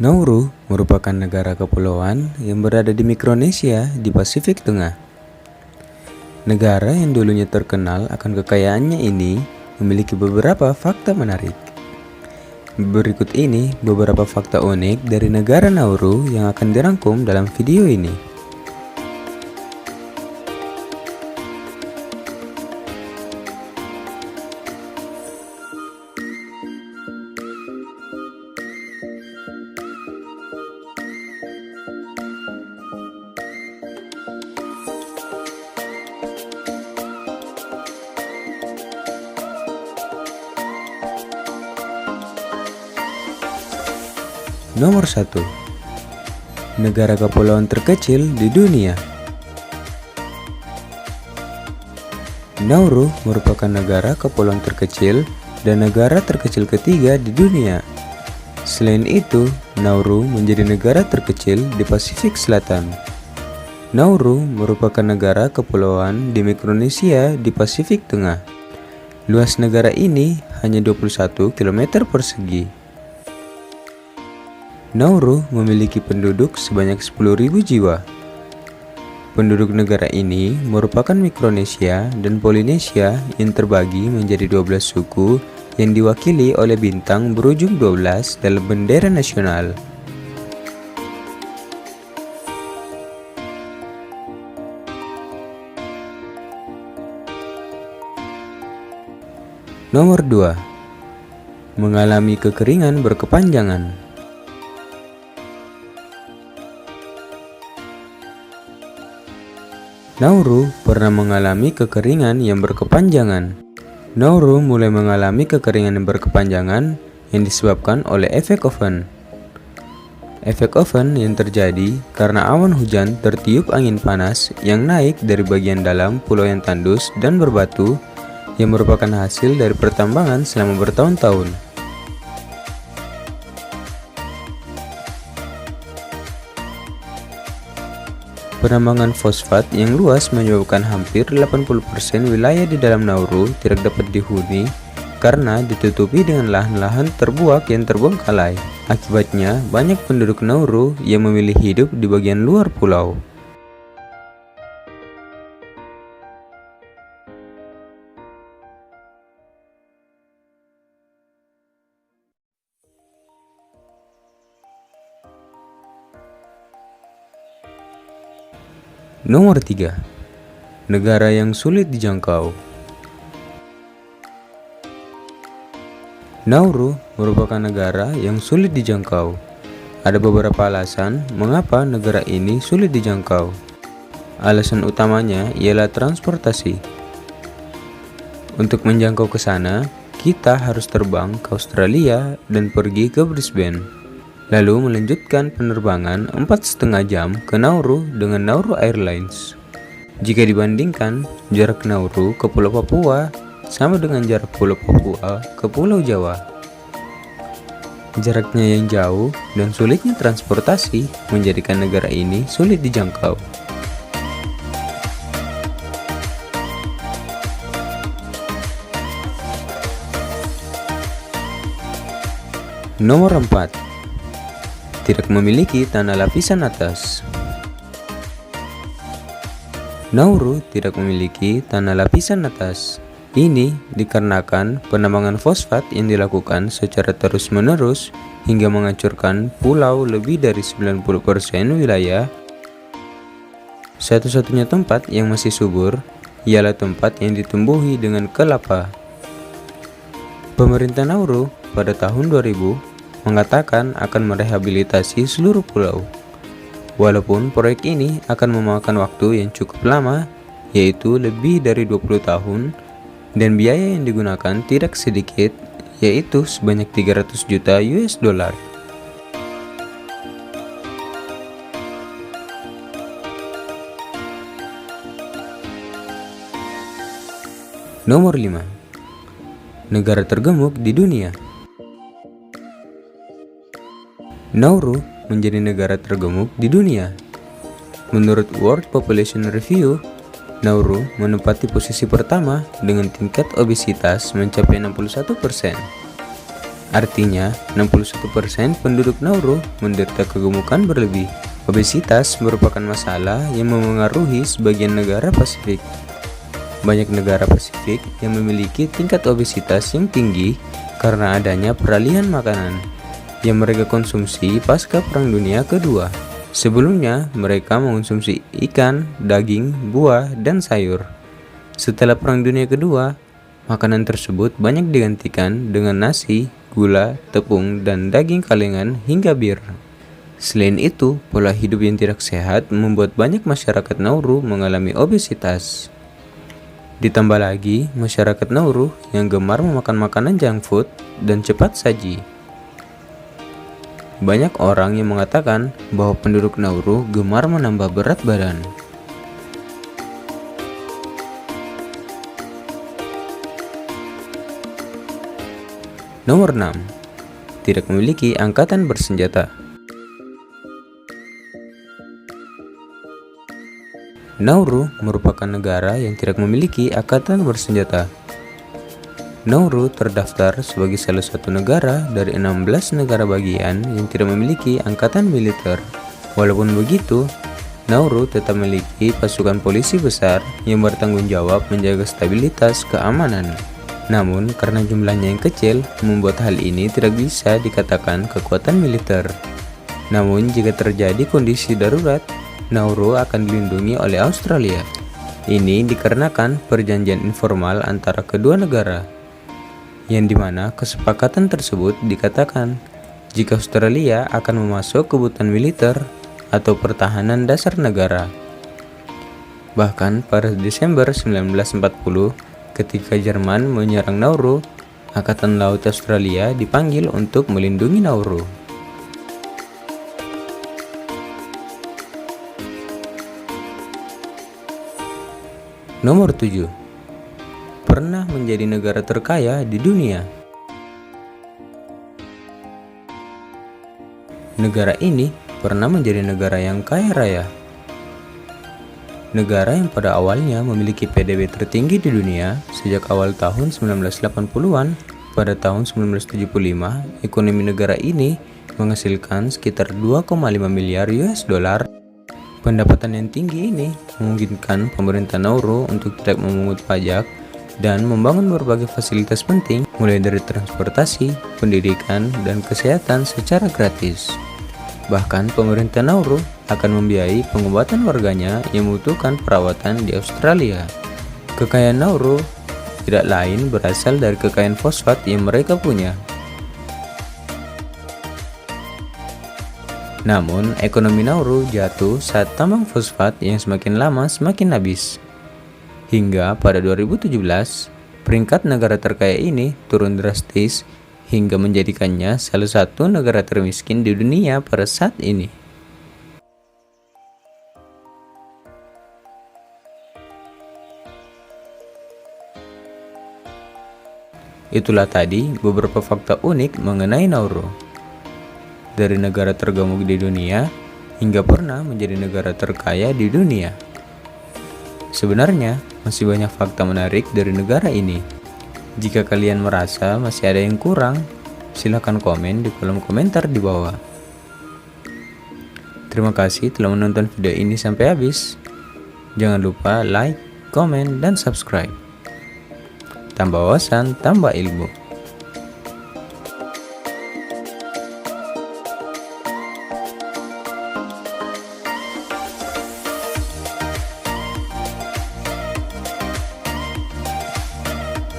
Nauru merupakan negara kepulauan yang berada di Mikronesia di Pasifik Tengah. Negara yang dulunya terkenal akan kekayaannya ini memiliki beberapa fakta menarik. Berikut ini beberapa fakta unik dari negara Nauru yang akan dirangkum dalam video ini. Nomor 1. Negara kepulauan terkecil di dunia. Nauru merupakan negara kepulauan terkecil dan negara terkecil ketiga di dunia. Selain itu, Nauru menjadi negara terkecil di Pasifik Selatan. Nauru merupakan negara kepulauan di Mikronesia di Pasifik Tengah. Luas negara ini hanya 21 km persegi. Nauru memiliki penduduk sebanyak 10.000 jiwa. Penduduk negara ini merupakan Mikronesia dan Polinesia yang terbagi menjadi 12 suku yang diwakili oleh bintang berujung 12 dalam bendera nasional. Nomor 2. Mengalami kekeringan berkepanjangan. Nauru pernah mengalami kekeringan yang berkepanjangan. Nauru mulai mengalami kekeringan yang berkepanjangan yang disebabkan oleh efek oven. Efek oven yang terjadi karena awan hujan tertiup angin panas yang naik dari bagian dalam pulau yang tandus dan berbatu yang merupakan hasil dari pertambangan selama bertahun-tahun. Penambangan fosfat yang luas menyebabkan hampir 80% wilayah di dalam Nauru tidak dapat dihuni karena ditutupi dengan lahan-lahan terbuak yang terbengkalai. Akibatnya, banyak penduduk Nauru yang memilih hidup di bagian luar pulau. Nomor 3. Negara yang sulit dijangkau. Nauru merupakan negara yang sulit dijangkau. Ada beberapa alasan mengapa negara ini sulit dijangkau. Alasan utamanya ialah transportasi. Untuk menjangkau ke sana, kita harus terbang ke Australia dan pergi ke Brisbane. Lalu melanjutkan penerbangan 4,5 jam ke Nauru dengan Nauru Airlines. Jika dibandingkan, jarak Nauru ke Pulau Papua sama dengan jarak Pulau Papua ke Pulau Jawa. Jaraknya yang jauh dan sulitnya transportasi menjadikan negara ini sulit dijangkau. Nomor 4. Tidak memiliki tanah lapisan atas. Nauru tidak memiliki tanah lapisan atas. Ini dikarenakan penambangan fosfat yang dilakukan secara terus-menerus hingga menghancurkan pulau lebih dari 90% wilayah. Satu-satunya tempat yang masih subur ialah tempat yang ditumbuhi dengan kelapa. Pemerintah Nauru pada tahun 2000 mengatakan akan merehabilitasi seluruh pulau. Walaupun proyek ini akan memakan waktu yang cukup lama, yaitu lebih dari 20 tahun, dan biaya yang digunakan tidak sedikit, yaitu sebanyak 300 juta US dollar. Nomor 5. Negara tergemuk di dunia. Nauru menjadi negara tergemuk di dunia. Menurut World Population Review, Nauru menempati posisi pertama dengan tingkat obesitas mencapai 61%. Artinya, 61% penduduk Nauru menderita kegemukan berlebih. Obesitas merupakan masalah yang memengaruhi sebagian negara Pasifik. Banyak negara Pasifik yang memiliki tingkat obesitas yang tinggi karena adanya peralihan makanan yang mereka konsumsi pasca Perang Dunia Kedua. Sebelumnya, mereka mengonsumsi ikan, daging, buah, dan sayur. Setelah Perang Dunia Kedua, makanan tersebut banyak digantikan dengan nasi, gula, tepung, dan daging kalengan hingga bir. Selain itu, pola hidup yang tidak sehat membuat banyak masyarakat Nauru mengalami obesitas. Ditambah lagi, masyarakat Nauru yang gemar memakan makanan junk food dan cepat saji. Banyak orang yang mengatakan bahwa penduduk Nauru gemar menambah berat badan. Nomor 6. Tidak memiliki angkatan bersenjata. Nauru merupakan negara yang tidak memiliki angkatan bersenjata. Nauru terdaftar sebagai salah satu negara dari 16 negara bagian yang tidak memiliki angkatan militer. Walaupun begitu, Nauru tetap memiliki pasukan polisi besar yang bertanggung jawab menjaga stabilitas keamanan. Namun, karena jumlahnya yang kecil, membuat hal ini tidak bisa dikatakan kekuatan militer. Namun, jika terjadi kondisi darurat, Nauru akan dilindungi oleh Australia. Ini dikarenakan perjanjian informal antara kedua negara, yang dimana kesepakatan tersebut dikatakan jika Australia akan memasuk kebutuhan militer atau pertahanan dasar negara. Bahkan pada Desember 1940, ketika Jerman menyerang Nauru, Angkatan Laut Australia dipanggil untuk melindungi Nauru. Nomor 7. Pernah menjadi negara terkaya di dunia. Negara ini pernah menjadi negara yang kaya raya. Negara yang pada awalnya memiliki PDB tertinggi di dunia sejak awal tahun 1980-an, pada tahun 1975, ekonomi negara ini menghasilkan sekitar 2,5 miliar US dollar. Pendapatan yang tinggi ini memungkinkan pemerintah Nauru untuk tidak memungut pajak dan membangun berbagai fasilitas penting mulai dari transportasi, pendidikan, dan kesehatan secara gratis. Bahkan pemerintah Nauru akan membiayai pengobatan warganya yang membutuhkan perawatan di Australia. Kekayaan Nauru tidak lain berasal dari kekayaan fosfat yang mereka punya. Namun, ekonomi Nauru jatuh saat tambang fosfat yang semakin lama semakin habis. Hingga pada 2017, peringkat negara terkaya ini turun drastis hingga menjadikannya salah satu negara termiskin di dunia pada saat ini. Itulah tadi beberapa fakta unik mengenai Nauru. Dari negara tergemuk di dunia hingga pernah menjadi negara terkaya di dunia. Sebenarnya, masih banyak fakta menarik dari negara ini. Jika kalian merasa masih ada yang kurang, silakan komen di kolom komentar di bawah. Terima kasih telah menonton video ini sampai habis. Jangan lupa like, komen, dan subscribe. Tambah wawasan, tambah ilmu.